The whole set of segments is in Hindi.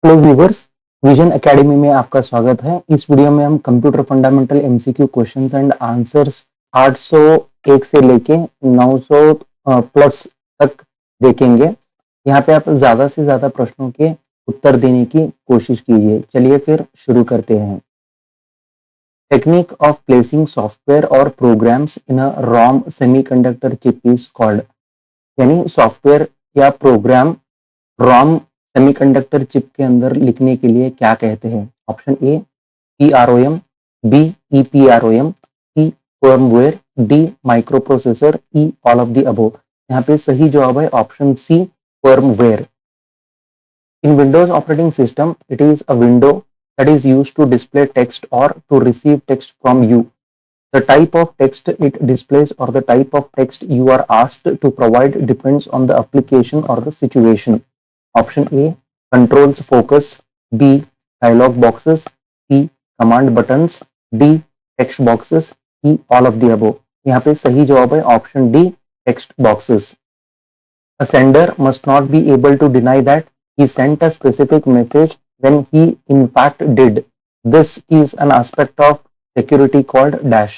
हेलो व्यूवर्स, विजन एकेडमी में आपका स्वागत है। इस वीडियो में हम computer fundamental MCQ questions and answers 801 से लेके 900 प्लस तक देखेंगे। यहाँ पे आप ज्यादा से ज्यादा प्रश्नों के उत्तर देने की कोशिश कीजिए। चलिए फिर शुरू करते हैं। टेक्निक ऑफ प्लेसिंग सॉफ्टवेयर और programs in a ROM semiconductor chip is called. यानी सॉफ्टवेयर या प्रोग्राम रॉम सेमीकंडक्टर चिप के अंदर लिखने के लिए क्या कहते हैं? Option A PROM, B EPROM, C firmware, D micro processor, E all of the above. यहाँ पे सही जवाब है option C firmware. In Windows operating system, it is a window that is used to display text or to receive text from you. The type of text it displays or the type of text you are asked to provide depends on the application or the situation. Option A controls focus, B dialog boxes, C command buttons, D text boxes, E all of the above. यहाँ पे सही जवाब है option D text boxes. A sender must not be able to deny that he sent a specific message when he in fact did. This is an aspect of security called dash.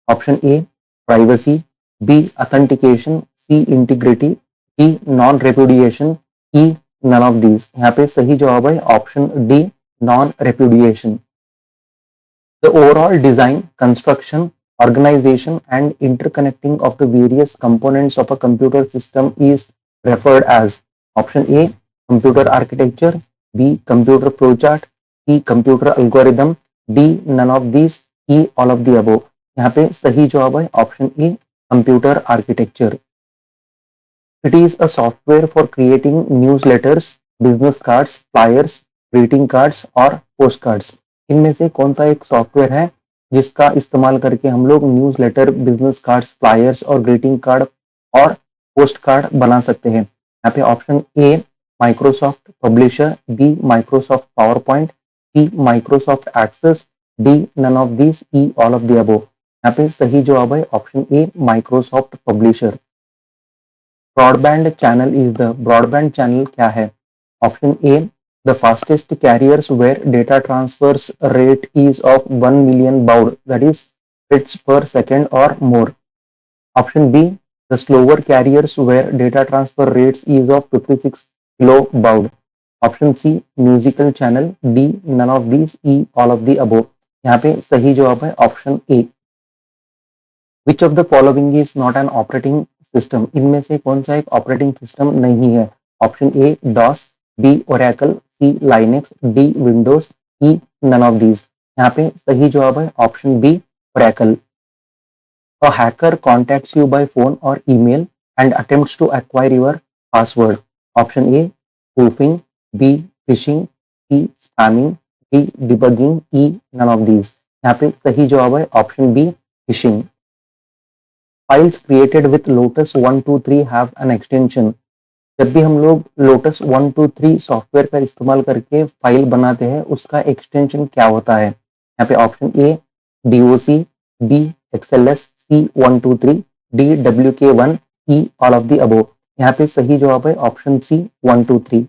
Option A privacy, B authentication, C integrity, D non-repudiation, E none of these. यहाँ पे सही जवाब है option D non-repudiation. The overall design, construction, organization and interconnecting of the various components of a computer system is referred as option A computer architecture, B computer flowchart, C computer algorithm, D none of these, E all of the above. यहाँ पे सही जवाब है option A computer architecture. It is a software for creating newsletters, business cards, flyers, greeting cards और postcards. इनमें से कौन सा एक सॉफ्टवेयर है जिसका इस्तेमाल करके हम लोग न्यूज़लेटर, बिजनेस कार्ड्स, फ्लायर्स और ग्रीटिंग कार्ड और पोस्ट कार्ड बना सकते हैं? यहाँ पे option A Microsoft Publisher, B Microsoft PowerPoint, C Microsoft Access, D none of this, E all of the above. यहाँ पे सही जवाब है option A Microsoft Publisher. Broadband channel is the broadband channel क्या है? Option A the fastest carriers where data transfers rate is of 1 million baud, that is bits per second or more. Option B the slower carriers where data transfer rates is of 56 kilo baud. Option C musical channel, D none of these, E all of the above. यहाँ पे सही जवाब है option A. Which of the following is not an operating system? इनमें से कौन सा एक ऑपरेटिंग सिस्टम नहीं है? Option A DOS, B Oracle, C Linux, D Windows, E none of these. यहाँ पे सही जवाब है option B Oracle. A hacker contacts you by phone or email and attempts to acquire your password. Option A spoofing, B phishing, C spamming, D debugging, E none of these. यहाँ पे सही जवाब है option B phishing. Files created with Lotus 123 have an extension. जब भी हम लोग Lotus 123 सॉफ्टवेयर का इस्तेमाल करके फाइल बनाते हैं उसका एक्सटेंशन क्या होता है? यहाँ पे option A DOC, B XLS, C 123, D WK1, E all of the above. यहाँ पे सही जवाब है ऑप्शन सी 123.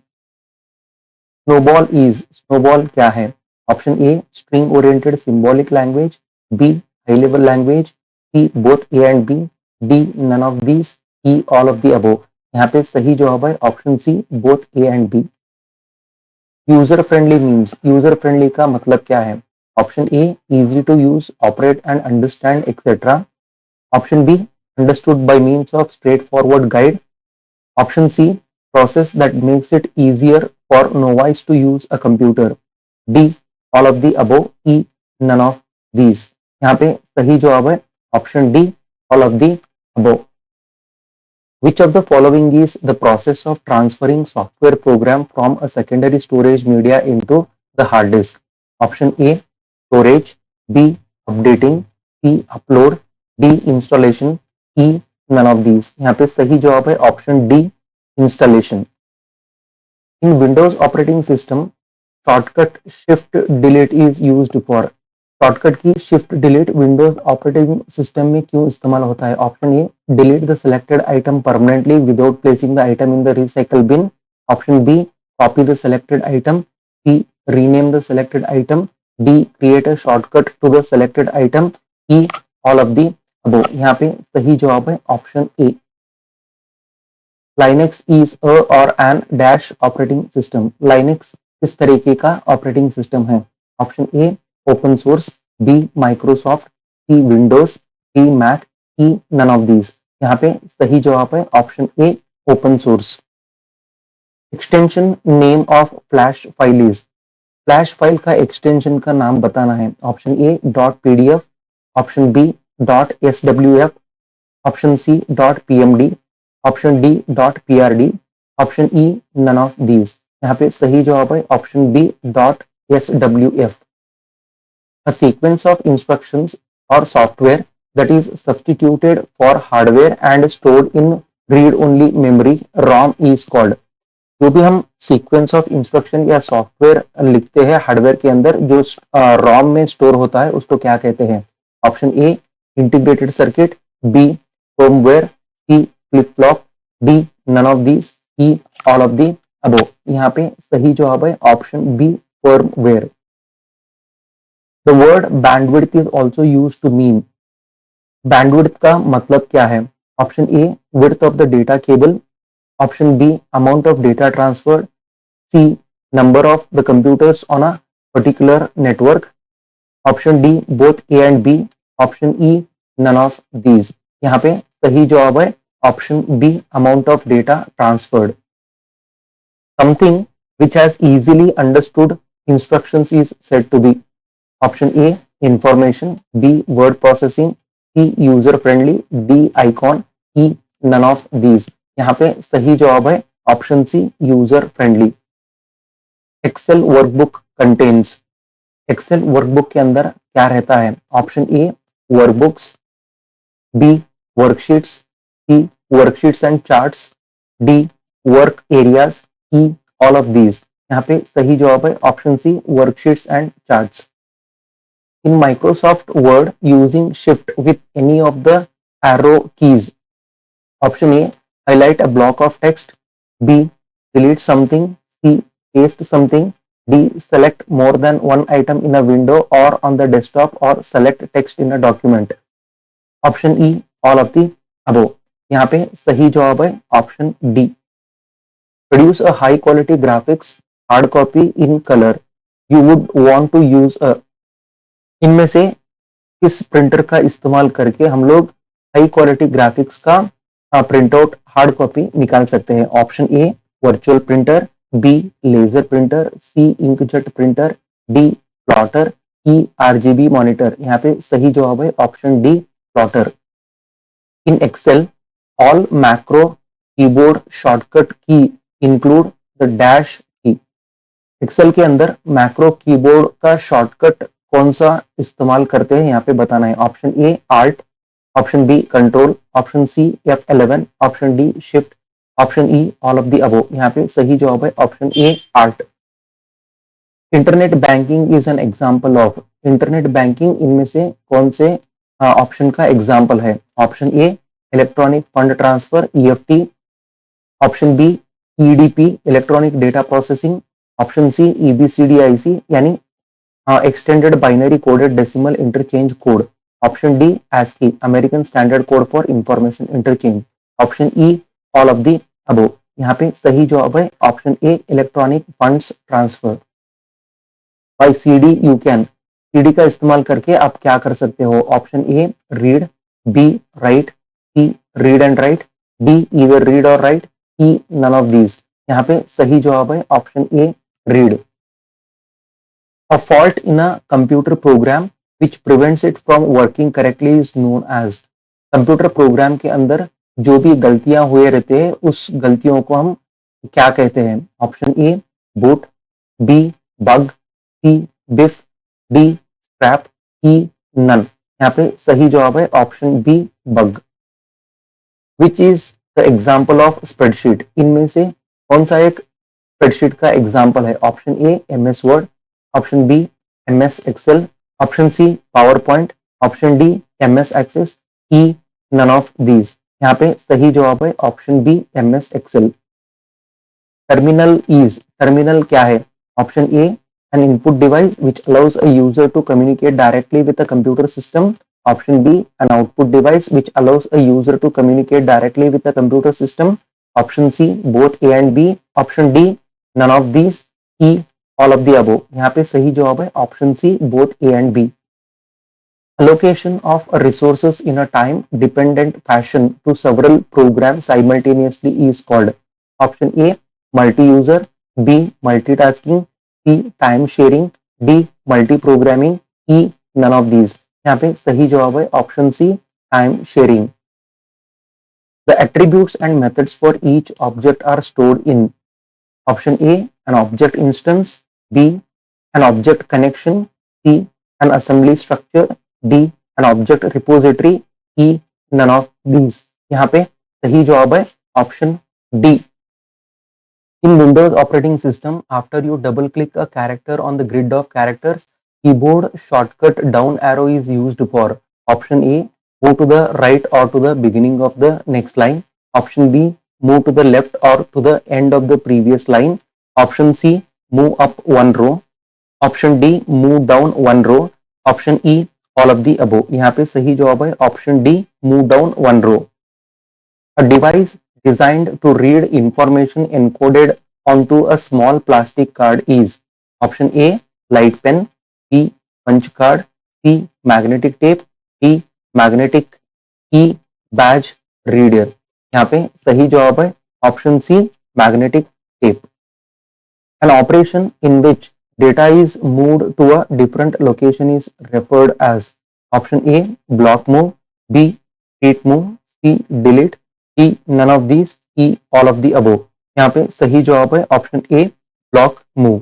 स्नोबॉल क्या है? Option A string oriented symbolic language, B high level language, C both A and B, D none of these, E all of the above. यहाँ पे सही जवाब है option C both A and B. User friendly means, user friendly का मतलब क्या है? Option A easy to use, operate and understand etcetera. Option B understood by means of straight forward guide. Option C process that makes it easier for novice to use a computer. D all of the above, E none of these. यहाँ पे सही जवाब है option D all of the above. Which of the following is the process of transferring software program from a secondary storage media into the hard disk? Option A storage, B updating, C upload, D installation, E none of these. यहाँ पे सही जवाब है option D installation. In Windows operating system, shortcut shift delete is used for. Shortcut key shift delete Windows operating system में क्यों इस्तेमाल होता है? Option A delete the selected item permanently without placing the item in the recycle bin. Option B copy the selected item C. Rename the selected item. D. Create a shortcut to the selected item. E. All of the above. यहाँ पे सही जवाब है option A. Linux is a or an dash operating system. Linux किस तरीके का ऑपरेटिंग सिस्टम है? Option A open source, B Microsoft, C Windows, D Mac, E none of these. यहाँ पे सही जवाब है option A open source. Extension name of flash file is. Flash file का एक्सटेंशन का नाम बताना है. Option A dot PDF, option B dot SWF, option C dot PMD, option D dot PRD, option E none of these. यहाँ पे सही जवाब है option B dot SWF. A sequence of instructions or software that is substituted for hardware and stored in read-only memory ROM is called. जो भी हम सीक्वेंस ऑफ इंस्ट्रक्शन या सॉफ्टवेयर लिखते हैं हार्डवेयर के अंदर जो रॉम में स्टोर होता है उसको क्या कहते हैं? Option A integrated circuit, B firmware, C flip flop, D none of these, E all of the above. यहाँ पे सही जवाब है option B firmware. The word bandwidth is also used to mean. Bandwidth का मतलब क्या है? Option A width of the data cable, option B amount of data transferred, C number of the computers on a particular network, option D both A and B, option E none of these. यहाँ पे सही जवाब है option B amount of data transferred. Something which has easily understood instructions is said to be. Option A information, B word processing, C user friendly, D icon, E none of these. यहाँ पे सही जवाब है option C user friendly. Excel workbook contains. Excel workbook के अंदर क्या रहता है? Option A workbooks, B worksheets, C worksheets and charts, D work areas, E all of these. यहाँ पे सही जवाब है option C worksheets and charts. In Microsoft Word, using Shift with any of the arrow keys. Option A, highlight a block of text. B, delete something. C, paste something. D, select more than one item in a window or on the desktop or select text in a document. Option E, all of the above. यहाँ पे सही जवाब है option D. Produce a high quality graphics hard copy in color. You would want to use a. इनमें से किस प्रिंटर का इस्तेमाल करके हम लोग हाई क्वालिटी ग्राफिक्स का प्रिंट आउट हार्ड कॉपी निकाल सकते हैं? Option A virtual printer, B laser printer, C inkjet printer, D plotter, E RGB monitor. यहाँ पे सही जवाब है option D plotter. In Excel all macro keyboard shortcut key include the dash key. Excel के अंदर मैक्रो कीबोर्ड का शॉर्टकट कौन सा इस्तेमाल करते हैं? यहाँ पे बताना है. Option A alt, option B control, option C F11, option D shift, option E all of the above. यहाँ पे सही जवाब है option A alt. Internet banking is an example of. Internet banking इनमें से कौन से ऑप्शन का एग्जांपल है? Option A electronic fund transfer EFT, option B EDP electronic data processing, option C EBCDIC यानी extended binary coded decimal interchange code, option D ASCII American Standard Code for Information Interchange, option E all of the above. यहाँ पे सही जवाब है option A electronic funds transfer. By CD you can. CD का इस्तेमाल करके आप क्या कर सकते हो? Option A read, B write, C read and write, D either read और write, E none of these. यहाँ पे सही जवाब है option A read. A fault in a computer program which prevents it from working correctly is known as. Computer program के अंदर जो भी गलतियां हुए रहते हैं उस गलतियों को हम क्या कहते हैं? Option A boot, B bug, C biff, D scrap, E none. यहाँ पे सही जवाब है option B bug. Which is the example of spreadsheet. इनमें से कौन सा एक स्प्रेडशीट का एग्जाम्पल है? Option A MS Word, option B MS Excel, option C PowerPoint, option D MS Access, E none of these. यहाँ पे सही जवाब है option B MS Excel. Terminal is. Terminal क्या है? Option A an input device which allows a user to communicate directly with a computer system. Option B, an output device which allows a user to communicate directly with a computer system. Option C, both A and B. Option D, none of these. E, all of the above. यहाँ पे सही जवाब है option C, both A and B. Allocation of resources in a time dependent fashion to several programs simultaneously is called. Option A, multi-user. B, multitasking. C, time sharing. D, multi-programming. E, none of these. यहाँ पे सही जवाब है option C, time sharing. The attributes and methods for each object are stored in. Option A, an object instance. B, an object connection. C, an assembly structure. D, an object repository. E, none of these. यहाँ पे सही जवाब है option D. In Windows operating system, after you double click a character on the grid of characters, keyboard shortcut down arrow is used for. Option A, move to the right or to the beginning of the next line. Option B, move to the left or to the end of the previous line. Option C, move up one row. Option D, move down one row. Option E, all of the above. यहाँ पे सही जवाब है option D, move down one row. A device designed to read information encoded onto a small plastic card is. Option A, light pen. B, punch card. C, magnetic tape. D, magnetic key badge reader. यहाँ पे सही जवाब है option C, magnetic tape. An operation in which data is moved to a different location is referred as. Option A, block move. B, read move. C, delete. E, none of these. E, all of the above. यहाँ पे सही जवाब है option A, block move.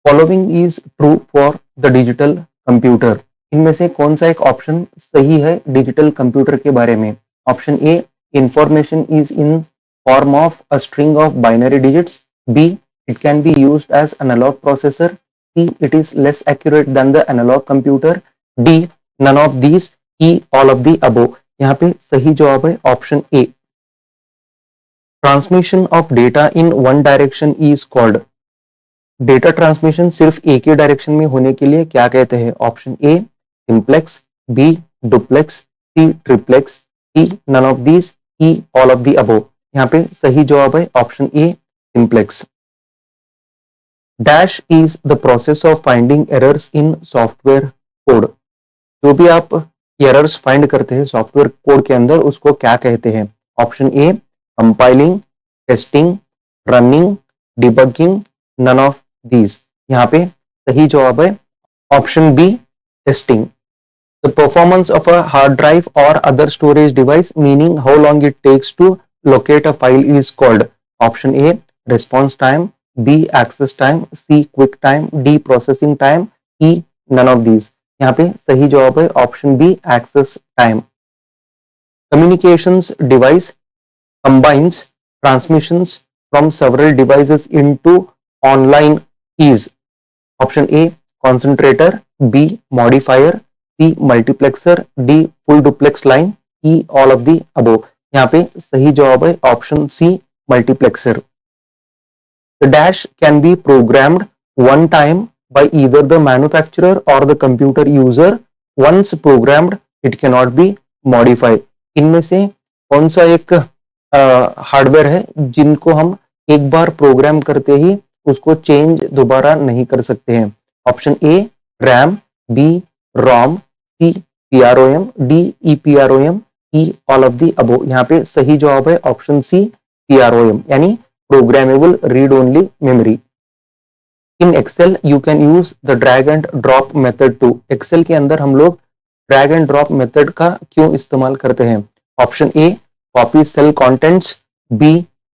Following is true for the digital computer. इनमें से कौन सा एक ऑप्शन सही है डिजिटल कंप्यूटर के बारे में? Option A, information is in form of a string of binary digits. B, it can be used as analog processor. C, it is less accurate than the analog computer. D, none of these. E, all of the above. यहाँ पे सही जवाब है option A. Transmission of data in one direction is called. Data transmission सिर्फ एक ही डायरेक्शन में होने के लिए क्या कहते हैं? Option A, simplex. B, duplex. C, triplex. E, none of these. E, all of the above. यहाँ पे सही जवाब है option A, simplex. Dash is the process of finding errors in software code. जो भी आप एरर्स फाइंड करते हैं सॉफ्टवेयर कोड के अंदर, उसको क्या कहते हैं? Option A, compiling. Testing. Running. Debugging. None of these. यहाँ पे सही जवाब है option B, testing. The performance of a hard drive और other storage device, meaning how long it takes to locate a file, is called. Option A, response time. B, access time. C, quick time. D, processing time. E, none of these. यहाँ पे सही जवाब है option B, access time. Communications device combines transmissions from several devices into online is. Option A, concentrator. B, modifier. C, multiplexer. D, full duplex line. E, all of the above. यहाँ पे सही जवाब है option C, multiplexer. The dash can be programmed one time by either the manufacturer or the computer user. Once programmed, it cannot be modified. इनमें से कौन सा एक हार्डवेयर है जिनको हम एक बार प्रोग्राम करते ही उसको चेंज दोबारा नहीं कर सकते हैं? Option A, RAM. B, ROM. C, PROM. D, EPROM. E, all of the above. यहाँ पे सही जवाब है ऑप्शन सी, पीआरओएम, यानी programmable read only memory. In Excel you can use the drag and drop method to. Excel के अंदर हम लोग ड्रैग एंड ड्रॉप मेथड का क्यों इस्तेमाल करते हैं? Option A, copy cell contents. B,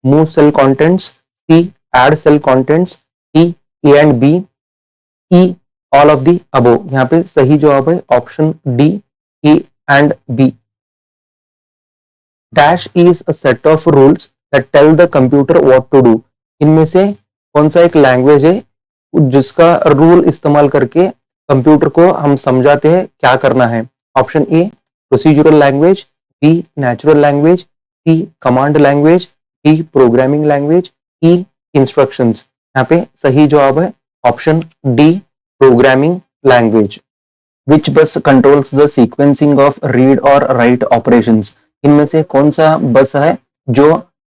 move cell contents. C, add cell contents. D, A and B. E, all of the above. यहाँ पे सही जवाब है option D, A and B. Dash is a set of rules that tell the computer what to do. इनमें से कौन सा एक लैंग्वेज है जिसका रूल इस्तेमाल करके कंप्यूटर को हम समझाते हैं क्या करना है? Option A, procedural language. B, natural language. C, command language. D, programming language. E, instructions. यहाँ पे सही जवाब है option D programming language. Which bus controls the sequencing of read और राइट ऑपरेशंस। इनमें से कौन सा बस है जो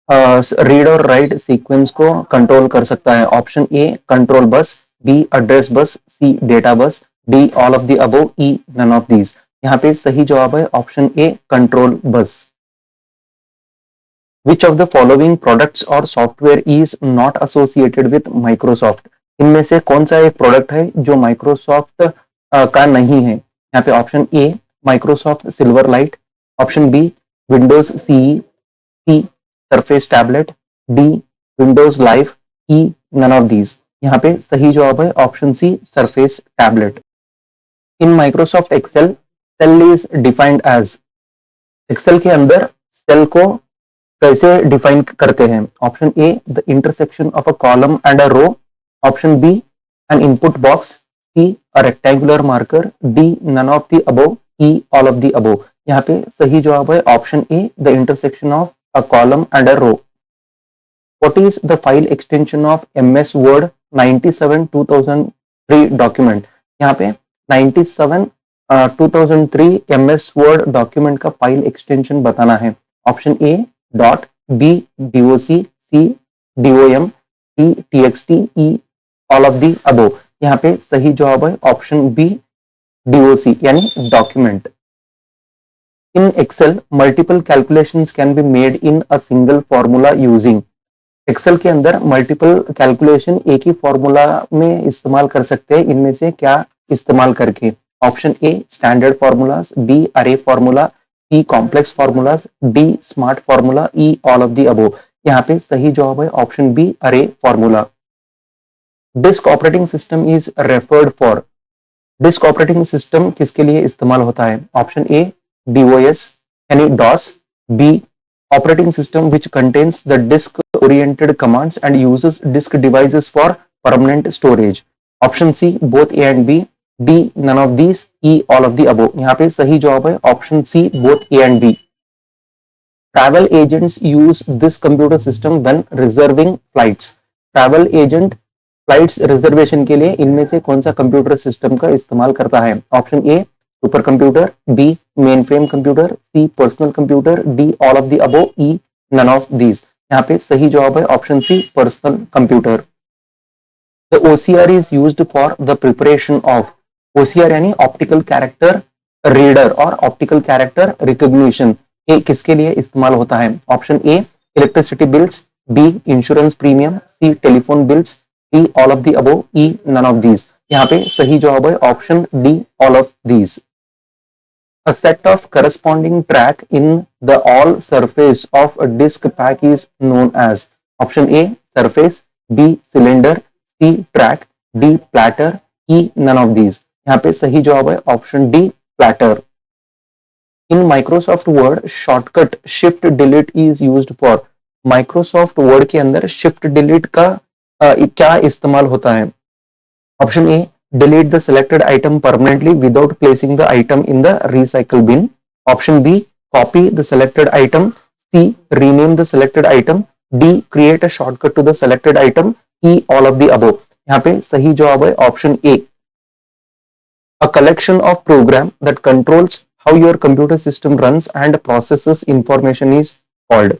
रीड और राइट सीक्वेंस को कंट्रोल कर सकता है? Option A control bus, B address bus, C data bus, D all of the above, E none of these. यहाँ पे सही जवाब है option A control bus. Which of the following products or software is not associated with Microsoft? इनमें से कौन सा एक प्रोडक्ट है जो माइक्रोसॉफ्ट का नहीं है? यहाँ पे option A Microsoft Silverlight, option B Windows CE, C Surface tablet, D Windows Live, E none of these. यहाँ पे सही जवाब है option C Surface tablet. In Microsoft Excel cell is defined as. Excel के अंदर सेल को कैसे डिफाइन करते हैं? Option A the intersection of a column and a row, option B an input box, C a rectangular marker, D none of the above, E all of the above. यहाँ पे सही जवाब है option A the intersection of a column and a row. What is the file extension of MS Word 97 2003 document? यहाँ पे 97 2003 MS वर्ड डॉक्यूमेंट का फाइल एक्सटेंशन बताना है। Option A dot, B DOC, C DOM, D TXT, E all of the above. यहाँ पे सही जवाब है ऑप्शन बी डीओसी यानी document. In Excel multiple calculations can be made in a single formula using. Excel के अंदर मल्टीपल कैलकुलेशन एक ही फॉर्मूला में इस्तेमाल कर सकते हैं। इनमें से क्या इस्तेमाल करके? Option A standard formulas, B array formula, E complex formulas, D smart formula, E all of the above. यहाँ पे सही जवाब है option B array formula. Disk operating system is referred for. Disk operating system किसके लिए इस्तेमाल होता है? ऑप्शन ए DOS यानी DOS, B operating system which contains the disk oriented commands and uses disk devices for permanent storage, option C both A and B, D none of these, E all of the above. यहाँ पे सही जवाब है option C both A and B. Travel agents use this computer system when reserving flights. Travel agent flights reservation के लिए इनमें से कौन सा कंप्यूटर सिस्टम का इस्तेमाल करता है? Option A super computer, B mainframe computer, C personal computer, D all of the above, E none of these. यहाँ पे सही जवाब है option C personal computer. The OCR is used for the preparation of. OCR यानी ऑप्टिकल कैरेक्टर रीडर और ऑप्टिकल कैरेक्टर रिकॉग्निशन, ये किसके लिए इस्तेमाल होता है? Option A electricity bills, B insurance premium, C telephone bills, D all of the above, E none of these. यहाँ पे सही जवाब है option D all of these. A set of corresponding track in the all surface of a disk pack is known as. Option A surface, B cylinder, C track, D platter, E none of these. यहाँ पे सही जवाब है option D platter. In Microsoft Word, shortcut Shift Delete is used for. Microsoft Word के अंदर Shift Delete का क्या इस्तेमाल होता है? Option A delete the selected item permanently without placing the item in the recycle bin. Option B copy the selected item, C rename the selected item, D create a shortcut to the selected item, E all of the above. यहाँ पे सही जवाब है option A. A collection of program that controls how your computer system runs and processes information is called.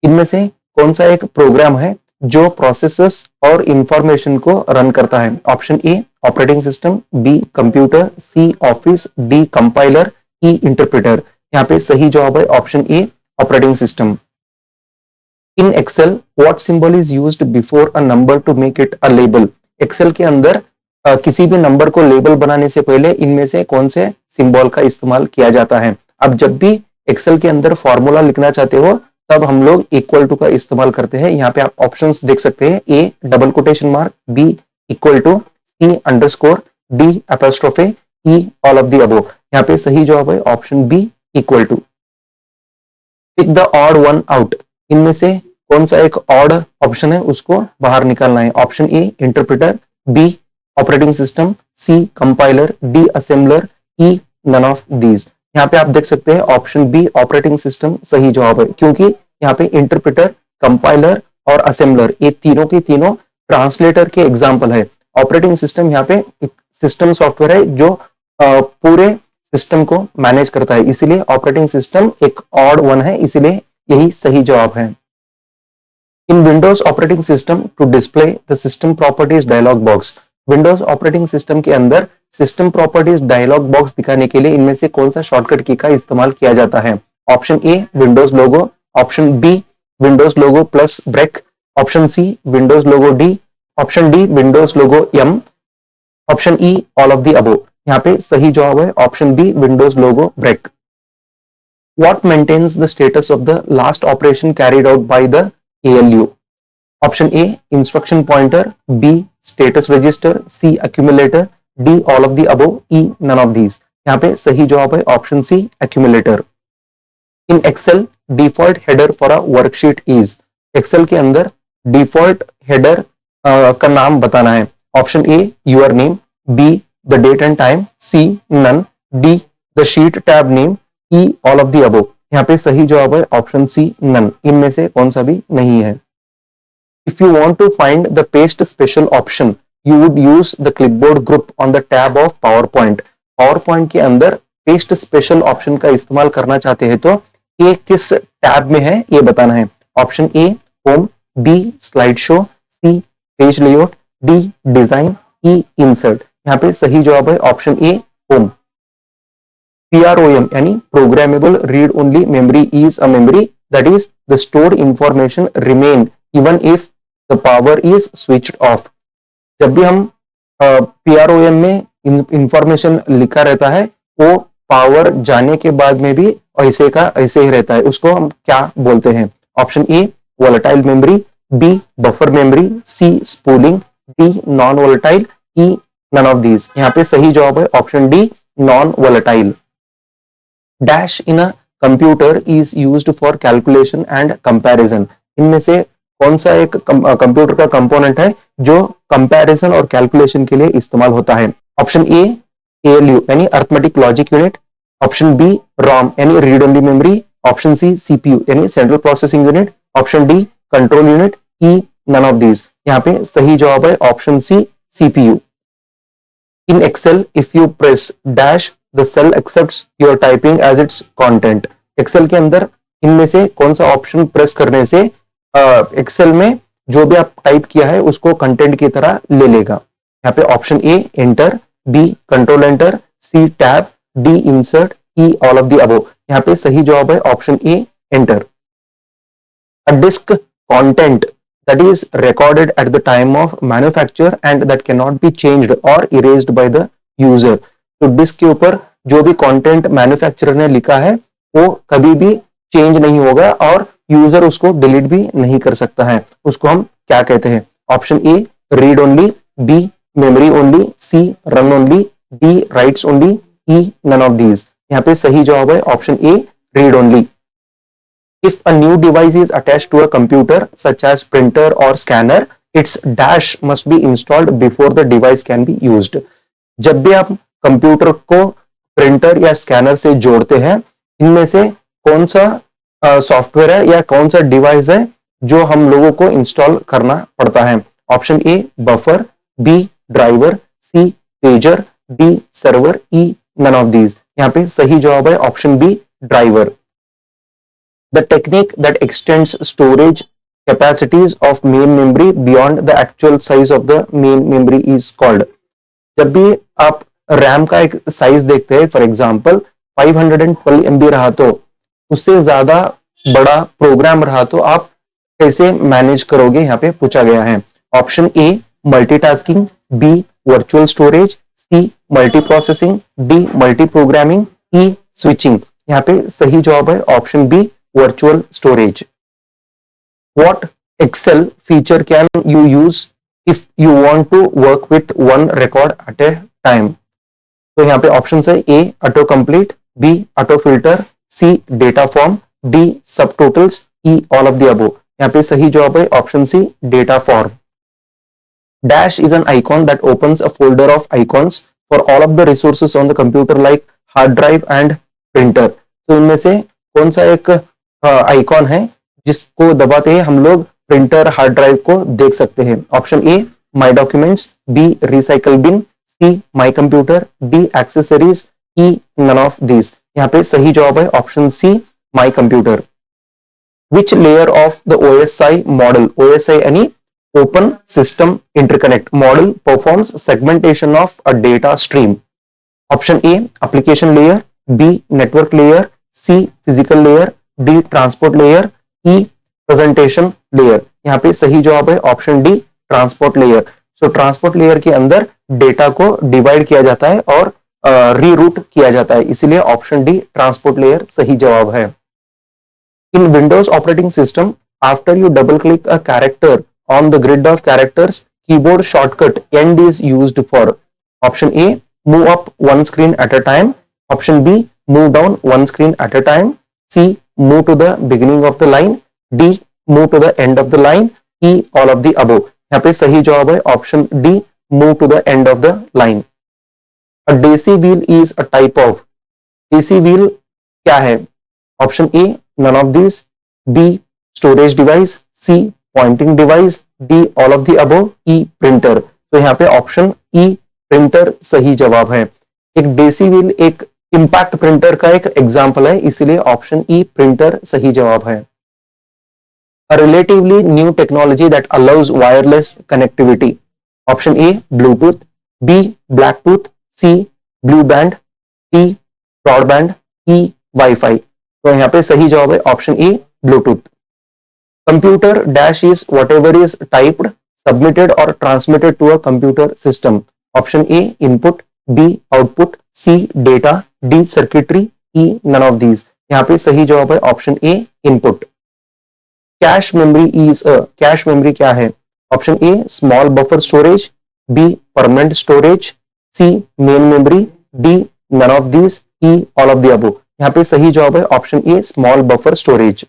इनमें से कौन सा एक प्रोग्राम है जो प्रोसेसेस और इंफॉर्मेशन को रन करता है? Option A operating system, B computer, C office, D compiler, E interpreter. यहाँ पे सही जवाब है option A operating system. In Excel what symbol is used before a number to make it a label. Excel के अंदर किसी भी नंबर को लेबल बनाने से पहले इनमें से कौन से सिंबल का इस्तेमाल किया जाता है? अब जब भी एक्सेल के अंदर फॉर्मूला लिखना चाहते हो तब हम लोग इक्वल टू का इस्तेमाल करते हैं। यहाँ पे आप ऑप्शंस देख सकते हैं, A double quotation mark, B equal to, C underscore, D apostrophe, E all of the above. यहाँ पे सही जवाब है option B equal to. Pick the odd one out. इनमें से कौन सा एक ऑड ऑप्शन है उसको बाहर निकालना है? Option A interpreter, B operating system, C compiler, D assembler, E none of these. यहाँ पे आप देख सकते हैं ऑप्शन बी ऑपरेटिंग सिस्टम सही जवाब है, क्योंकि यहाँ पे इंटरप्रेटर, कंपाइलर और असेंबलर ये तीनों के तीनों ट्रांसलेटर के एग्जाम्पल है। ऑपरेटिंग सिस्टम यहाँ पे एक सिस्टम सॉफ्टवेयर है जो पूरे सिस्टम को मैनेज करता है, इसीलिए ऑपरेटिंग सिस्टम एक ऑड वन है, इसीलिए यही सही जवाब है। In Windows operating system to display the system properties dialog box, Windows operating system के अंदर सिस्टम प्रॉपर्टीज डायलॉग बॉक्स दिखाने के लिए इनमें से कौन सा शॉर्टकट की का इस्तेमाल किया जाता है? Option A Windows logo, option B Windows logo plus break, option C Windows logo D, option D Windows logo M, option E all of the above. यहाँ पे सही जवाब है option B Windows logo break. What maintains the status of the last operation carried out by the ALU? Option A instruction pointer, B status register, C accumulator, D all of the above, E none of these। यहाँ पे सही जवाब है option C accumulator। In Excel default header for a worksheet is, Excel के अंदर default header का नाम बताना है। Option A your name, B the date and time, C none, D the sheet tab name, E all of the above। यहाँ पे सही जवाब है ऑप्शन सी none, इनमें से कौन सा भी नहीं है। If you want to find the paste special option, you would use the clipboard group on the tab of PowerPoint। PowerPoint के अंदर paste special option का इस्तेमाल करना चाहते हैं तो ये किस टैब में है ये बताना है। Option A home, B slide show, C page layout, D design, E insert. यहाँ पे सही जवाब है ऑप्शन ए होम। PROM यानी programmable read only memory is a memory that is the stored information remain even if the power is switched off. जब भी हम PROM में इंफॉर्मेशन लिखा रहता है वो पावर जाने के बाद में भी ऐसे का ऐसे ही रहता है, उसको हम क्या बोलते हैं? Option A volatile memory, B buffer memory, C spooling, D non volatile, E none of these. यहाँ पे सही जवाब है option D non volatile. Dash in a computer is used for calculation and comparison. इनमें से कौन सा एक कंप्यूटर का कंपोनेंट है जो कंपैरिजन और कैलकुलेशन के लिए इस्तेमाल होता है? ऑप्शन ए ALU यानी arithmetic logic unit, option B ROM यानी read only memory, option C CPU यानी central processing unit, option D control unit, E none of these. यहाँ पे सही जवाब है option C CPU। In Excel if you press dash the cell accepts your typing as its content. Excel के अंदर इनमें से कौन सा ऑप्शन प्रेस करने से एक्सेल में जो भी आप टाइप किया है उसको कंटेंट की तरह ले लेगा? यहाँ पे option A enter, B control enter, C tab, D insert, E all of the above. यहाँ पे सही जवाब है option A enter. A disk content that is recorded at the time of manufacture and that cannot be changed or erased by the user। तो डिस्क के ऊपर जो भी कंटेंट मैन्युफैक्चरर ने लिखा है वो कभी भी चेंज नहीं होगा और यूजर उसको डिलीट भी नहीं कर सकता है, उसको हम क्या कहते हैं? Option A read only, B memory only, C run only, D writes only, E none of these. यहाँ पे सही जवाब है option A read only. If a new device is attached to a computer such as printer or scanner, its dash must be installed before the device can be used। जब भी आप कंप्यूटर को प्रिंटर या स्कैनर से जोड़ते हैं, इनमें से कौन सा सॉफ्टवेयर है या कौन सा डिवाइस है जो हम लोगों को इंस्टॉल करना पड़ता है? Option A buffer, B driver, C pager, D server, E none of these. यहाँ पे सही जवाब है option B driver. The technique that extends storage capacities of main memory beyond the actual size of the main memory is called। जब भी आप रैम का एक साइज देखते हैं, फॉर एग्जांपल 512 MB रहा तो उससे ज्यादा बड़ा प्रोग्राम रहा तो आप कैसे मैनेज करोगे? यहाँ पे पूछा गया है। Option A multitasking, B virtual storage, C multi processing, D multi programming, E switching. यहाँ पे सही जवाब है option B virtual storage। What Excel feature can you use if you want to work with one record at a time? तो यहाँ पे ऑप्शन है A auto complete, B auto filter, C data form, D subtotals, E all of the above. यहाँ पे सही जवाब है option C data form. Dash is an icon that opens a folder of icons for all of the resources on the computer like hard drive and printer। तो इनमें से कौन सा एक आइकॉन है जिसको दबाते हैं हम लोग प्रिंटर हार्ड ड्राइव को देख सकते हैं? Option A my documents, B recycle bin, C my computer, D accessories, E none of this. यहाँ पे सही जवाब है option C my computer. Which layer of the OSI model, OSI यानी Open System Interconnect model performs segmentation of a data stream? Option A application layer, B network layer, C physical layer, D transport layer, E presentation layer। यहाँ पे सही जवाब है ऑप्शन डी ट्रांसपोर्ट लेयर। सो ट्रांसपोर्ट लेयर के अंदर डेटा को डिवाइड किया जाता है और रीरूट किया जाता है, इसीलिए ऑप्शन डी ट्रांसपोर्ट लेयर सही जवाब है। In Windows operating system, after you double click a character on the grid of characters, keyboard shortcut end is used for? Option A move up one screen at a time, option B move down one screen at a time, C move to the beginning of the line, D move to the end of the line, E all of the above। यहाँ पे सही जवाब है option D move to the end of the line। A daisy wheel is a type of, daisy wheel क्या है? Option A none of these, B storage device, C pointing device, D all of the above, E printer। तो यहाँ पे ऑप्शन E प्रिंटर सही जवाब है। एक डेसी व्हील एक इंपैक्ट प्रिंटर का एक एग्जांपल है, इसीलिए ऑप्शन E प्रिंटर सही जवाब है। A relatively new technology that allows wireless connectivity. Option A Bluetooth, B Blacktooth, C Blue Band, D Broadband, E Wi-Fi। तो यहाँ पे सही जवाब है option A Bluetooth. Computer dash is whatever is typed, submitted और transmitted to a computer system. Option A input, B output, C data, D circuitry, E none of these. यहाँ पे सही जवाब है option A input. Cache memory is a, cache memory क्या है? Option A small buffer storage, B permanent storage, C main memory, D none of these, E all of the above. यहाँ पे सही जवाब है option A small buffer storage.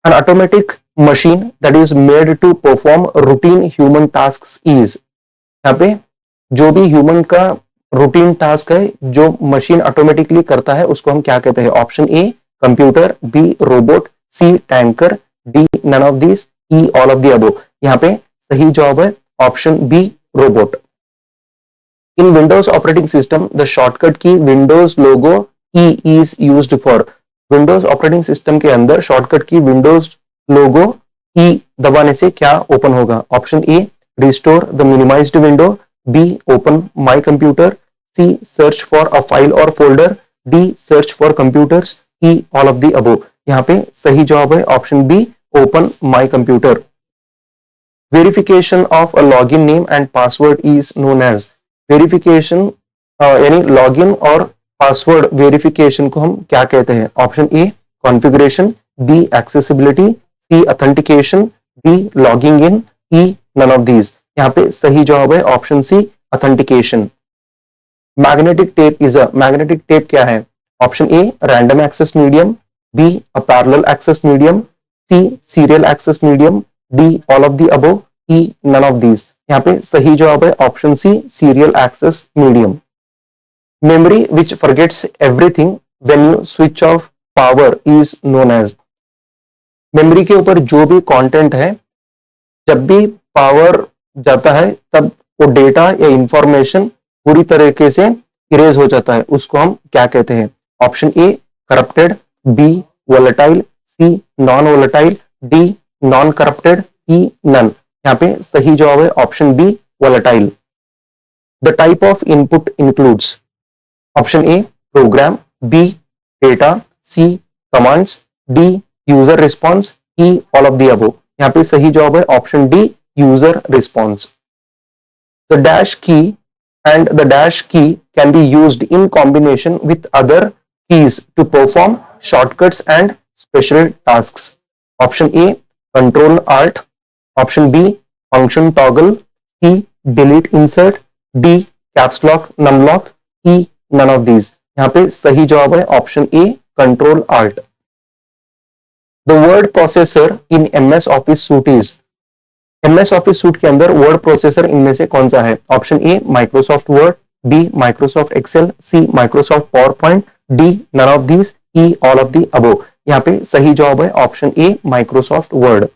An automatic machine that is made to perform routine human tasks is. यहाँ पे जो भी ह्यूमन का रूटीन टास्क है जो मशीन ऑटोमेटिकली करता है उसको हम क्या कहते हैं? Option A computer, B robot, C tanker, D none of this, E all of the above. यहाँ पे सही जवाब है option B robot. In Windows operating system the shortcut key Windows logo E is used for। Windows operating system के अंदर shortcut key Windows logo E दबाने से क्या ओपन होगा? Option A restore the minimised window, B open my computer, C search for a file और folder, D search for computers, E all of the above. यहाँ पे सही जवाब है option B open my computer. Verification of a login name and password is known as. Verification यानी लॉगिन और पासवर्ड वेरिफिकेशन को हम क्या कहते हैं? Option A configuration, B accessibility, C authentication, D logging in, E none of these. यहाँ पे सही जवाब है option C authentication. Magnetic tape is a, magnetic tape क्या है? Option A random access medium, B a parallel access medium, C serial access medium, D all of the above, E none of these. यहाँ पे सही जवाब है option C serial access medium. Memory which forgets everything when you switch off power is known as। Memory के ऊपर जो भी कंटेंट है जब भी पावर जाता है तब वो डेटा या इंफॉर्मेशन पूरी तरीके से इरेज हो जाता है, उसको हम क्या कहते हैं? Option A corrupted, B volatile, C non volatile, D non corrupted, E none. यहाँ पे सही जवाब है option B volatile. The type of input includes. Option A program, B data, C commands, D user response, E all of the above. यहाँ पे सही जवाब है option D user response. The dash key and the dash key can be used in combination with other keys to perform shortcuts and special tasks. Option A Control Alt, Option B Function Toggle, C Delete Insert, D Caps Lock Numlock, E none of these। यहाँ पे सही जवाब है option A Control Alt। The word processor in MS Office Suite is। MS Office suite के अंदर वर्ड प्रोसेसर इनमें से कौन सा है? Option A Microsoft Word, B Microsoft Excel, C Microsoft PowerPoint, D none of these, E all of the above. यहाँ पे सही जवाब है option A Microsoft Word.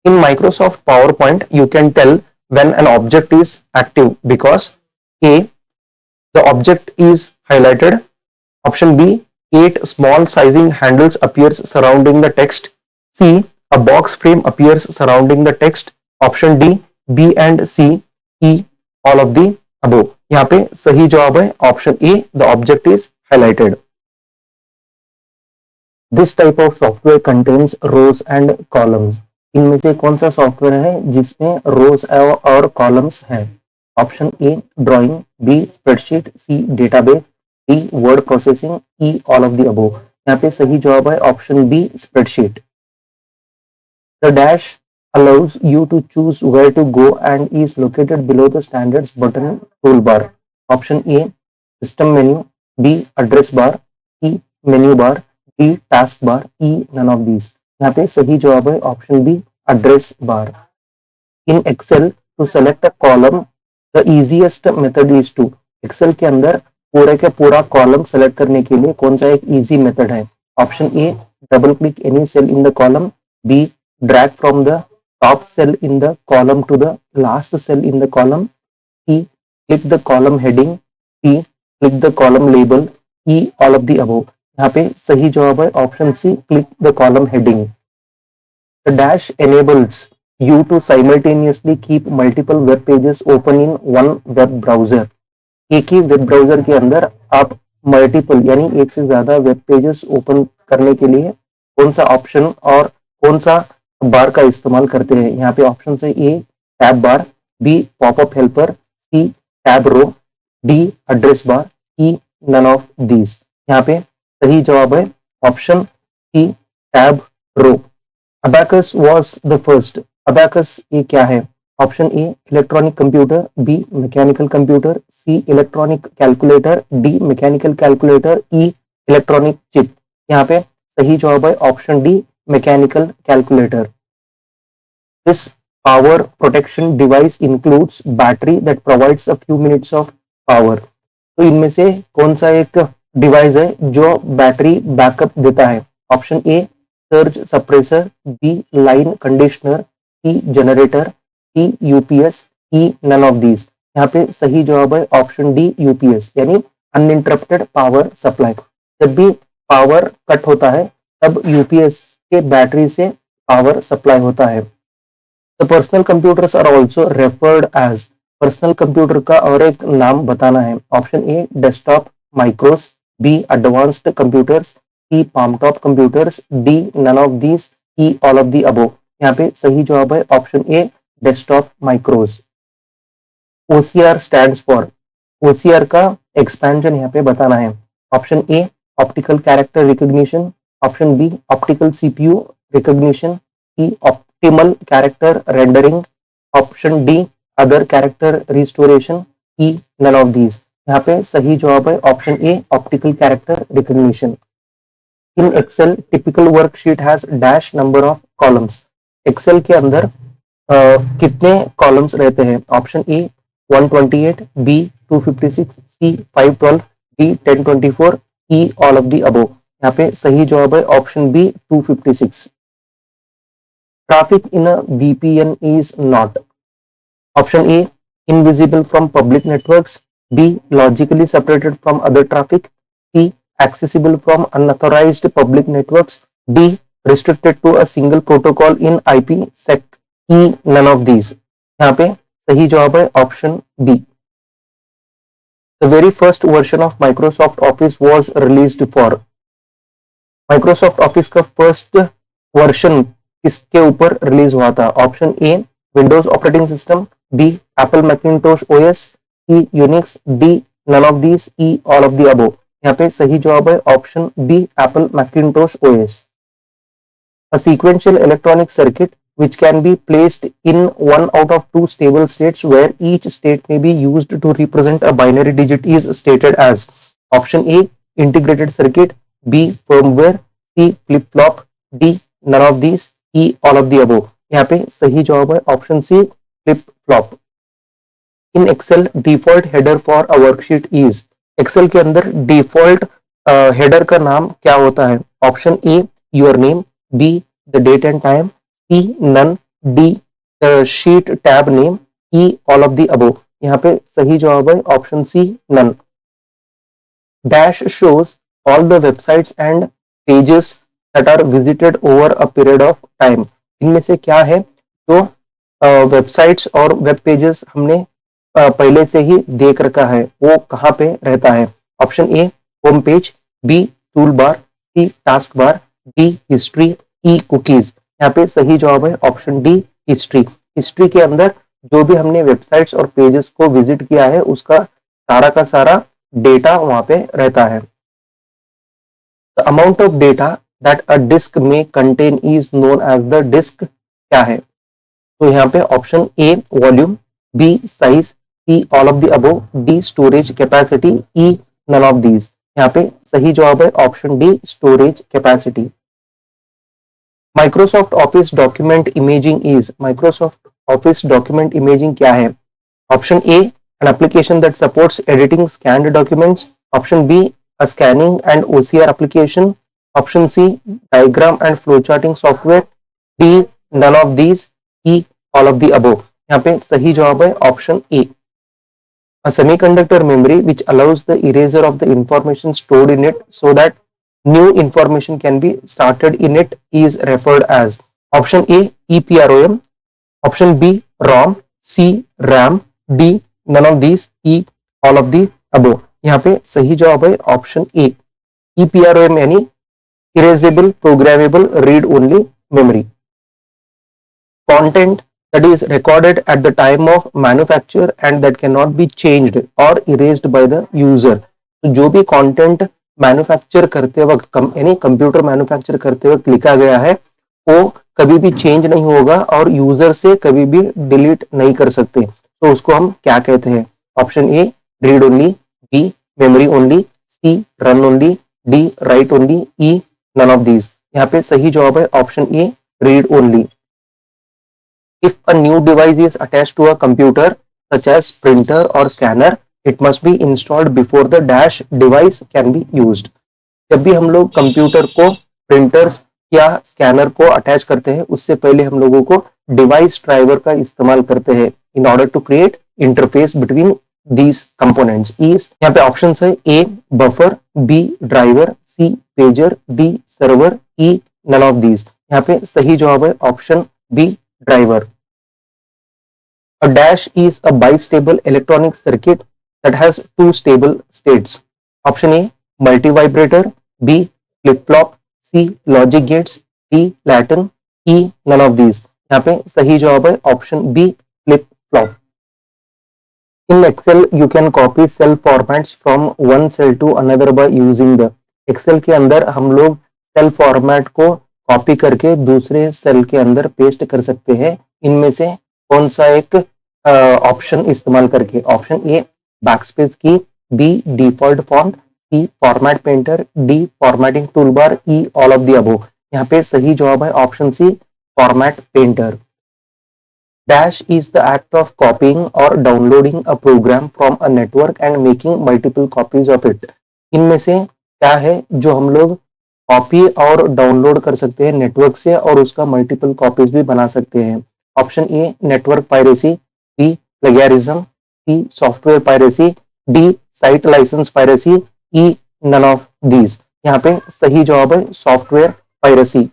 In Microsoft PowerPoint you can tell when an object is active because A, the object is highlighted. Option B, 8 small sizing handles appears surrounding the text. C, a box frame appears surrounding the text. Option D, B and C, E, all of the above. यहाँ पे सही जवाब है option A, the object is highlighted. This type of software contains rows and columns. इनमें से कौन सा सॉफ्टवेयर है जिसमें रोज और कॉलम्स हैं? Option A drawing, B spreadsheet, C database, D word processing, E all of the above. यहाँ पे सही जवाब है option B spreadsheet. The dash allows you to choose where to go and is located below the standards button toolbar. Option A system menu, B address bar, E menu bar, D task bar, E none of these. यहाँ पे सही जवाब है option B address bar. In Excel to select a column the easiest method is to. Excel के अंदर पूरे के पूरा कॉलम सेलेक्ट करने के लिए कौन सा एक इजी मेथड है? Option A double click any cell in the column, B drag from the top cell in the column to the last cell in the column, E click the column heading, T click the column label, E all of the above. यहाँ पे सही जवाब है option C click the column heading. The dash enables you to simultaneously keep multiple web pages open in one web browser. एक ही वेब ब्राउजर के अंदर आप मल्टीपल यानी एक से ज्यादा वेब पेजेस ओपन करने के लिए कौन सा ऑप्शन और कौन सा बार का इस्तेमाल करते हैं? यहाँ पे ऑप्शन है A tab bar, B popup helper, C tab row, D address bar, E none of these. यहाँ पे सही जवाब है option C tab row. Abacus was the first. Abacus ये क्या है? Option A electronic computer, B mechanical computer, C electronic calculator, D mechanical calculator, E electronic chip. यहाँ पे सही जवाब है option D mechanical calculator. This power protection device includes battery that provides a few minutes of power. तो इनमें से कौन सा एक डिवाइस है जो बैटरी बैकअप देता है? Option A surge suppressor, B line conditioner, C generator, C UPS, E none of these. यहाँ पे सही जवाब है ऑप्शन डी यूपीएस यानी अनइंटरप्टेड पावर सप्लाई. जब भी पावर कट होता है तब यूपीएस के बैटरी से पावर सप्लाई होता है. The personal computers are also referred as. Personal computer का और एक नाम बताना है. Option A desktop micros, B advanced computers, C palmtop computers, D none of these, E all of the above. यहाँ पे सही जवाब है option A desktop micros. OCR stands for. OCR का एक्सपेंशन यहाँ पे बताना है. Option A optical character recognition, option B optical CPU recognition, E optimal character rendering, option D other character restoration, E none of these. यहाँ पे सही जवाब है option A optical character recognition. In Excel typical worksheet has dash number of columns. Excel के अंदर कितने कॉलम्स रहते हैं? Option A 128, B 256, C 512, D 1024, E all of the above. यहाँ पे सही जवाब है option B 256. Traffic in a VPN is not. Option A invisible from public networks, B logically separated from other traffic, C accessible from unauthorized public networks, D restricted to a single protocol in IPsec, E none of these. यहाँ पे सही जवाब है option B. The very first version of Microsoft Office was released for. Microsoft Office का फर्स्ट वर्जन किसके ऊपर रिलीज हुआ था? Option A Windows operating system, B Apple Macintosh OS, C Unix, D none of these, E all of the above. यहाँ पे सही जवाब है option B Apple Macintosh OS. A sequential electronic circuit which can be placed in one out of two stable states where each state may be used to represent a binary digit is stated as. Option A integrated circuit, B firmware, C flip flop, D none of these, E all of the above. यहाँ पे सही जवाब है option C flip flop. In Excel default header for a worksheet is. Excel के अंदर default header का नाम क्या होता है? Option A your name, B the date and time, C none, D the sheet tab name, E all of the above. यहाँ पे सही जवाब है option C none. Dash shows all the websites and pages that are visited over a period of time. इनमें से क्या है जो वेबसाइट्स और वेब पेजेस हमने पहले से ही देख रखा है, वो कहाँ पे रहता है? Option A home page, B tool bar, C task bar, D history, E cookies. यहाँ पे सही जवाब है ऑप्शन डी हिस्ट्री। हिस्ट्री के अंदर जो भी हमने वेबसाइट्स और पेजेस को विजिट किया है उसका सारा का सारा डेटा वहां पे रहता है। The amount of data that a disk में contain is known as the disk क्या है? तो यहाँ पे option A volume, B size, C all of the above, D storage capacity, E none of these. यहाँ पे सही जवाब है option D storage capacity. Microsoft Office document imaging is, Microsoft Office document imaging क्या है? Option A an application that supports editing scanned documents, option B a scanning and OCR application, option C diagram and flowcharting software, D none of these, E all of the above। यहाँ पे सही जवाब है option A. A semiconductor memory which allows the erasure of the information stored in it so that new information can be started in it is referred as, option A EPROM, option B ROM, C RAM, D none of these, E all of the above। यहाँ पे सही जवाब है ऑप्शन ए EPROM यानी erasable programmable read only memory. Content that is recorded at the time of manufacture and that cannot be changed or erased by the user। तो जो भी कंटेंट मैन्युफैक्चर करते वक्त यानी कंप्यूटर मैन्युफैक्चर करते वक्त लिखा गया है वो कभी भी चेंज नहीं होगा और यूजर से कभी भी डिलीट नहीं कर सकते, तो उसको हम क्या कहते हैं? Option A read only, B memory only, C run only, D write only, E none of these. यहाँ पे सही जवाब है option A read only. If a new device is attached to a computer such as printer or scanner, it must be installed before the dash device can be used। जब भी हम लोग कंप्यूटर को प्रिंटर्स या स्कैनर को अटैच करते हैं उससे पहले हम लोगों को डिवाइस ड्राइवर का इस्तेमाल करते हैं in order to create interface between these components. यहाँ पे ऑप्शन है A buffer, B driver, C pager, D server, E none of these. यहाँ पे सही जवाब है option B driver. A dash is a bistable electronic circuit that has two stable states। Option A multivibrator, B flip-flop, C logic gates, D Latin, E none of these। यहाँ पे सही जवाब है option B flip-flop। In Excel you can copy cell formats from one cell to another by using the। Excel के अंदर हम लोग सेल फॉर्मेट को कॉपी करके दूसरे सेल के अंदर पेस्ट कर सकते हैं। इनमें से कौन सा एक ऑप्शन इस्तेमाल करके? Option A backspace key, B default font, C format painter, D formatting toolbar, E all of the above. यहाँ पे सही जवाब है option C format painter. Dash is the act of copying और downloading a program from a network and making multiple copies of it. इनमें से क्या है जो हम लोग कॉपी और डाउनलोड कर सकते हैं नेटवर्क से और उसका मल्टीपल कॉपीज भी बना सकते हैं? Option A network piracy, B plagiarism, C software piracy, D site license piracy, E none of these. यहाँ पे सही जवाब है software piracy.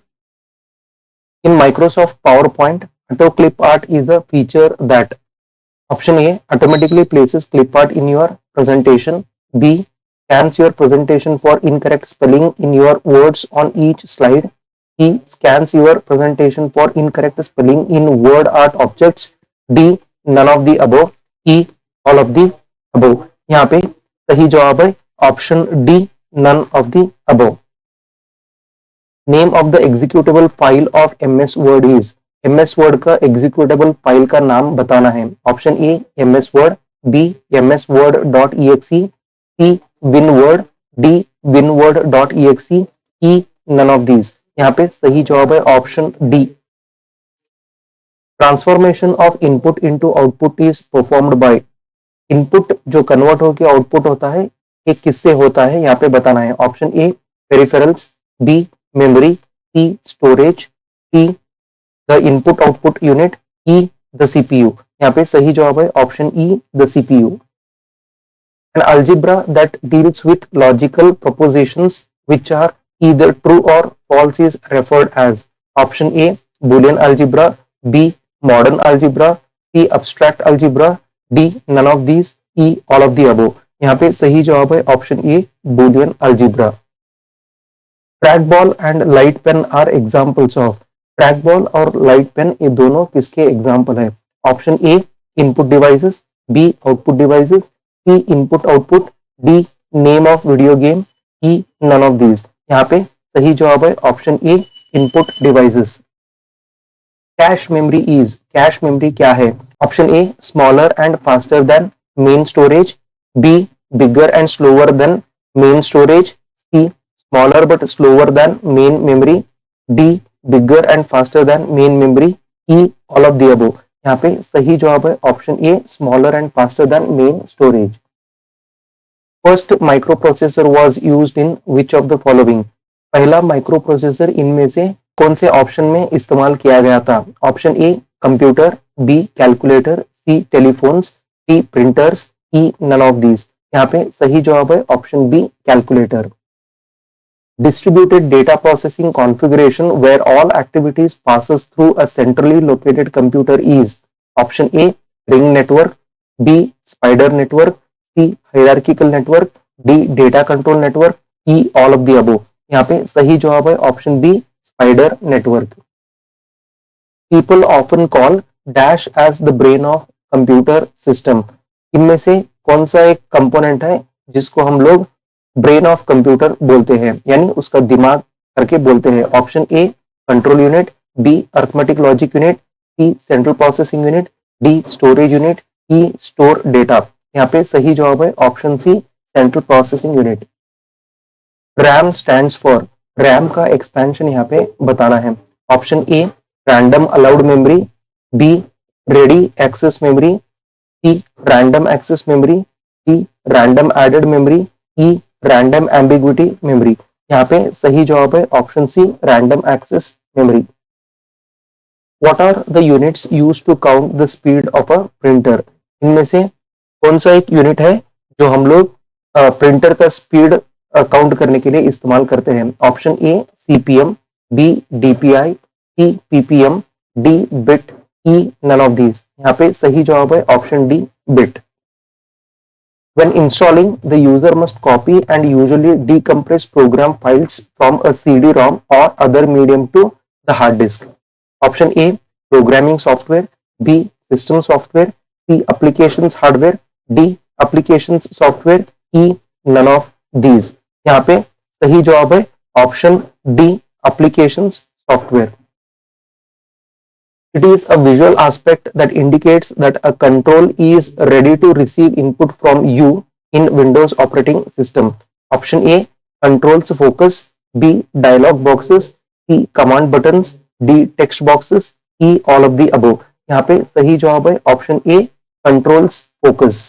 In Microsoft PowerPoint auto clip art is a feature that. Option A automatically places clip art in your presentation, B scans your presentation for incorrect spelling in your words on each slide, E scans your presentation for incorrect spelling in word art objects, D none of the above, E all of the above। यहाँ पे सही जवाब है option D none of the above। Name of the executable file of MS Word is। MS Word का एग्जीक्यूटेबल फाइल का नाम बताना है। Option A MS Word, B MS Word.exe, C WinWord, D WinWord.exe, E none of these। यहाँ पे सही जवाब है option D. Transformation of input into output is performed by. Input जो कन्वर्ट होकर आउटपुट होता है ये किससे होता है यहाँ पे बताना है। Option A peripherals, B memory, C storage, C the input output unit, E the CPU. यहाँ पे सही जवाब है option E the CPU. An algebra that deals with logical propositions which are either true or false is referred as option A Boolean algebra, B modern algebra, C abstract algebra, D none of these, E all of the above। यहाँ पे सही जवाब है option A Boolean algebra। Trackball and light pen are examples of. Trackball और लाइट पेन ये दोनों किसके एग्जाम्पल है? Option A input devices, B output devices, C input output, D name of video game, E none of these. यहाँ पे सही जवाब है option A input devices. Cache memory is, cache memory क्या है? Option A smaller and faster than main storage, B bigger and slower than main storage, C smaller but slower than main memory, D bigger and faster than main memory, E all of the above। यहाँ पे सही जवाब है option A smaller and faster than main storage। First microprocessor was used in which of the following? पहला माइक्रोप्रोसेसर इनमें से कौन से ऑप्शन में इस्तेमाल किया गया था? Option A computer, B calculator, C telephones, D printers, E none of these. यहाँ पे सही जवाब है option B calculator. Distributed data processing configuration where all activities passes through a centrally located computer is option A ring network, B spider network, C hierarchical network, D data control network, E all of the above। यहाँ पे सही जवाब है option B spider network। People often call dash as the brain of computer system। इनमें से कौन सा एक कंपोनेंट है जिसको हम लोग ब्रेन ऑफ कंप्यूटर बोलते हैं, यानी उसका दिमाग करके बोलते हैं? Option A control unit, B arithmetic logic unit, C central processing unit, D storage unit, E store data. यहाँ पे सही जवाब है option C central processing unit. RAM stands for, RAM का एक्सपेंशन यहाँ पे बताना है। Option A random allowed memory, B ready access memory, C random access memory, D random added memory, E random ambiguity memory. यहाँ पे सही जवाब है option C random access memory. What are the units used to count the speed of a printer? इनमें से कौन सा एक यूनिट है जो हम लोग प्रिंटर का स्पीड काउंट करने के लिए इस्तेमाल करते हैं? Option A CPM, B DPI, C PPM, D bit, E none of these. यहाँ पे सही जवाब है option D bit. When installing, the user must copy and usually decompress program files from a CD-ROM or other medium to the hard disk. Option A, programming software, B, system software, C, applications hardware, D, applications software, E, none of these। यहाँ पे सही जवाब है option D, applications software। It is a visual aspect that indicates that a control is ready to receive input from you in Windows operating system. Option A controls focus, B dialog boxes, C command buttons, D text boxes, E all of the above। यहाँ पे सही जवाब है option A controls focus।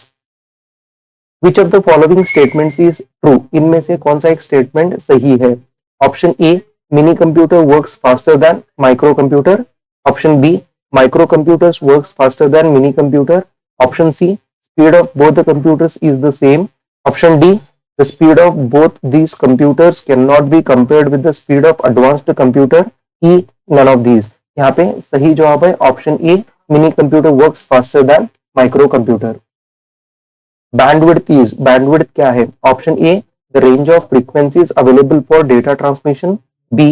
Which of the following statements is true? इनमें से कौन सा एक स्टेटमेंट सही है? Option A mini computer works faster than micro computer, option B microcomputers works faster than mini computer, option C speed of both the computers is the same, option D the speed of both these computers cannot be compared with the speed of advanced computer, E none of these। यहाँ पे सही जवाब है option A mini computer works faster than microcomputer। bandwidth is, bandwidth क्या है? Option A the range of frequencies available for data transmission, B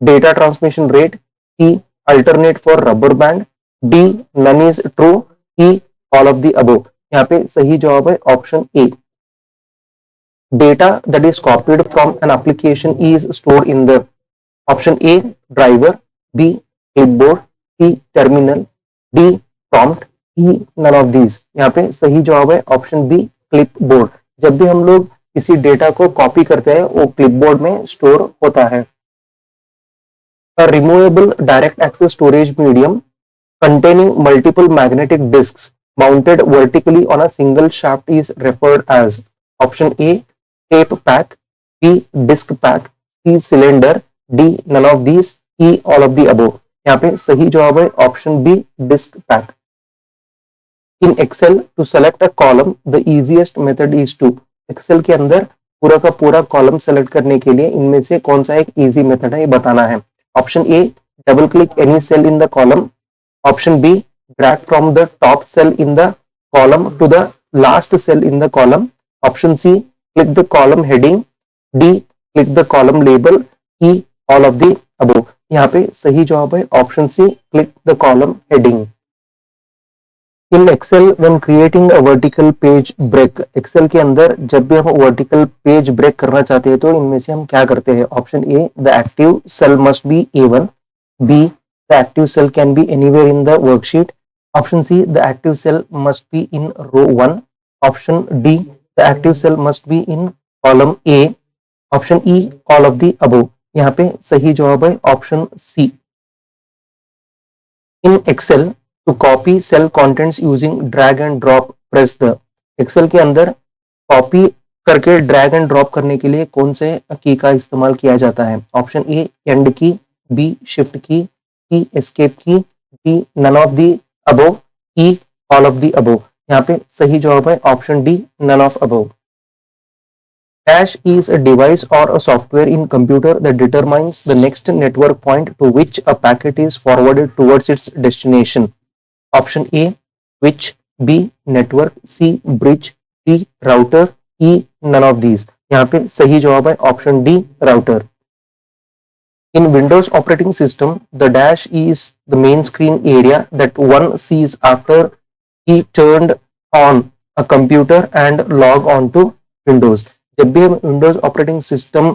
data transmission rate, C alternate for rubber band, D none is true, E all of the above। यहाँ पे सही जवाब है option A. Data that is copied from an application is stored in the option A driver, B clipboard, C terminal, D prompt, E none of these। यहाँ पे सही जवाब है ऑप्शन बी clipboard। जब भी हम लोग किसी डेटा को कॉपी करते हैं वो क्लिपबोर्ड में स्टोर होता है। A removable direct access storage medium containing multiple magnetic disks mounted vertically on a single shaft is referred as option A tape pack, B disk pack, C cylinder, D none of these, E all of the above। यहाँ पे सही जवाब है option B, disk pack. In Excel to select a column the easiest method is to, Excel के अंदर पूरा का पूरा कॉलम सेलेक्ट करने के लिए इनमें से कौन सा एक इजी मेथड है ये बताना है। Option A, double click any cell in the column. Option B, drag from the top cell in the column to the last cell in the column. Option C, click the column heading. D, click the column label. E, all of the above. यहाँ पे सही जवाब है option C, click the column heading. In Excel when creating a vertical page break, Excel के अंदर जब भी हम वर्टिकल पेज ब्रेक करना चाहते हैं तो इनमें से हम क्या करते हैं। Option A, the active cell must be A1। B, the active cell can be anywhere in the worksheet. Option C, the active cell must be in row 1। Option D, the active cell must be in column A. Option E, all of the above. यहाँ पे सही जवाब है option C. In Excel to copy cell contents using drag and drop press the, Excel के अंदर कॉपी करके ड्रैग एंड ड्रॉप करने के लिए कौन से की का इस्तेमाल किया जाता है। Option A, end key. B, shift key. C, escape key. D, none of the above. E, all of the above. यहाँ पे सही जवाब है option D, none of above. Dash is a device or a software in computer that determines the next network point to which a packet is forwarded towards its destination. Option A, switch. B, network. C, bridge. D, router. E, none of these. यहाँ पे सही जवाब है option D, router. In Windows operating system, the dash is the main screen area that one sees after he turned on a computer and log on to Windows. जब भी हम विंडोज ऑपरेटिंग सिस्टम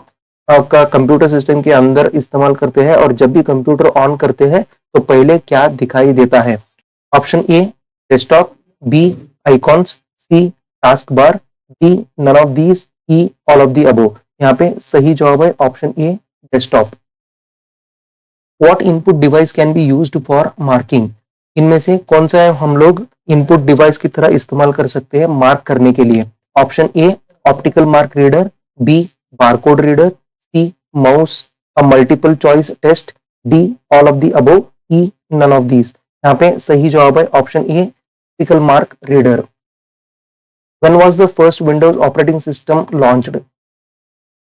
का कंप्यूटर सिस्टम के अंदर इस्तेमाल करते हैं और जब भी कंप्यूटर ऑन करते हैं तो पहले क्या दिखाई देता है। Option A, desktop. B, icons. C, task bar. D, none of these. E, all of the above. यहाँ पे सही जवाब है option A, desktop. What input device can be used for marking, इनमें से कौन सा है हम लोग इनपुट डिवाइस की तरह इस्तेमाल कर सकते हैं मार्क करने के लिए। Option A, optical mark reader. B, barcode reader. C, mouse, a multiple choice test. D, all of the above. E, none of these. यहाँ पे सही जवाब है option A, optical mark reader. When was the first Windows operating system launched,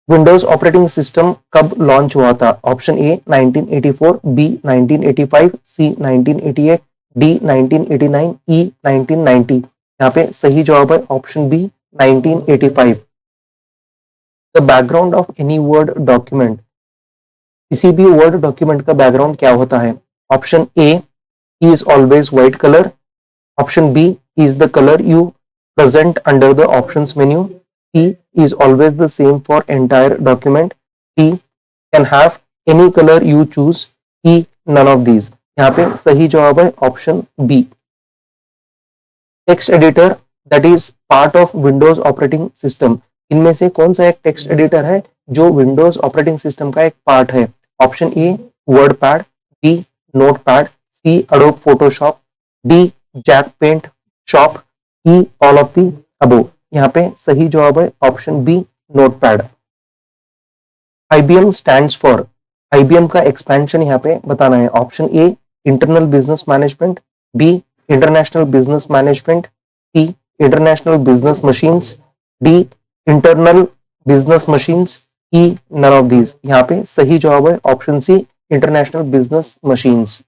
Windows operating system कब लॉन्च हुआ था। Option A, 1984। B, 1985। C, 1988। D, 1989। E, 1990। यहाँ पे सही जवाब है option B, 1985। The background of any Word document, किसी भी वर्ड डॉक्यूमेंट का बैकग्राउंड क्या होता है। Option A, is always white colour. Option B, is the colour you present under the options menu. E, is always the same for entire document. T, can have any color you choose. E, none of these। यहाँ पे सही जवाब है option B. Text editor that is part of Windows operating system, इनमें से कौन सा एक टेक्स्ट एडिटर है जो विंडोज ऑपरेटिंग सिस्टम का एक पार्ट है। Option A, word pad. B, note pad. C, Adobe Photoshop. D, jack paint shop. E, all of the above. यहाँ पे सही जवाब है option B, notepad. IBM stands for, IBM का एक्सपेंशन यहाँ पे बताना है। Option A, internal business management. B, international business management. C, international business machines. D, internal business machines. E, none of these. यहाँ पे सही जवाब है option C, international business machines.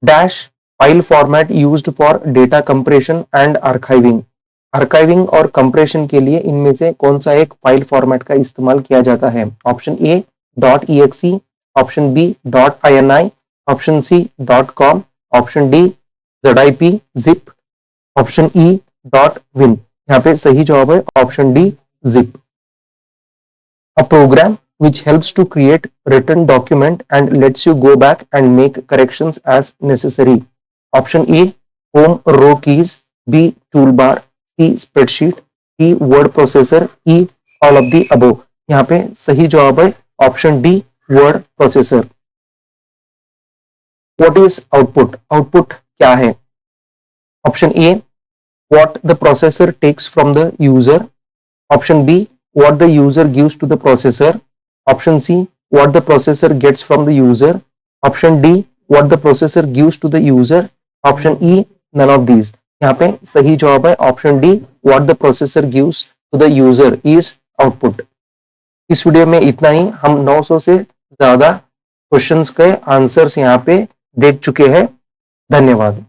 Dash file format used for data compression and archiving, archiving और कंप्रेशन के लिए इनमें से कौन सा एक फाइल फॉर्मेट का इस्तेमाल किया जाता है। Option A, .exe। Option B, .ini। Option C, .com। Option D, ZIP zip। Option E, .win। यहाँ पे सही जवाब है option D, zip। A program which helps to create written document and lets you go back and make corrections as necessary. Option A, home row keys। B, toolbar। C, spreadsheet। D, word processor। E, all of the above। यहाँ पे सही जवाब है option D, word processor। What is output, output क्या है। Option A, what the processor takes from the user। Option B, what the user gives to the processor। Option C, what the processor gets from the user। Option D, what the processor gives to the user. Option E, none of these. यहाँ पे सही जवाब है option D, what the processor gives to the user is output. इस वीडियो में इतना ही। हम 900 से ज्यादा क्वेश्चंस के आंसर्स यहाँ पे देख चुके हैं। धन्यवाद।